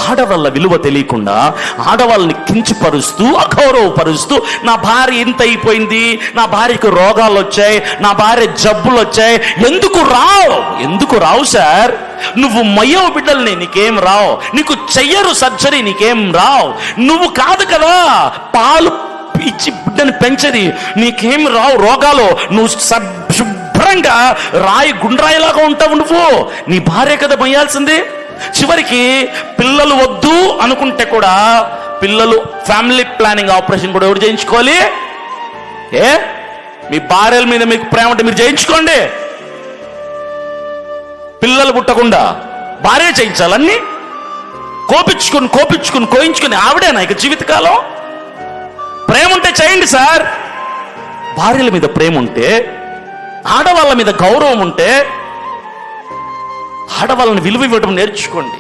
ఆడవాళ్ళ విలువ తెలియకుండా ఆడవాళ్ళని కించపరుస్తూ అగౌరవపరుస్తూ, నా భార్య ఇంత అయిపోయింది, నా భార్యకు రోగాలు వచ్చాయి, నా భార్య జబ్బులు వచ్చాయి. ఎందుకు రావు సార్? నువ్వు మయ్యవ బిడ్డల్ని, నీకేం రావు. నీకు చెయ్యరు సర్జరీ, నీకేం రావు. నువ్వు కాదు కదా పాలు ఇచ్చి బిడ్డని పెంచేది, నీకేం రావు రోగాలు. నువ్వు శుభ్రంగా గుండ్రాయిలాగా ఉంటావు. నువ్వు నీ భార్య కదా మొయ్యాల్సింది. చివరికి పిల్లలు వద్దు అనుకుంటే కూడా పిల్లలు ఫ్యామిలీ ప్లానింగ్ ఆపరేషన్ కూడా ఎవరు చేయించుకోవాలి? మీ భార్యల మీద మీకు ప్రేమ ఉంటే మీరు చేయించుకోండి. పిల్లలు పుట్టకుండా భార్య చేయించాలన్నీ కోయించుకుని ఆవిడేనా ఇక జీవితకాలం? ప్రేమ ఉంటే చేయండి సార్. భార్యల మీద ప్రేమ ఉంటే, ఆడవాళ్ళ మీద గౌరవం ఉంటే, ఆడవాళ్ళని విలువ ఇవ్వడం నేర్చుకోండి.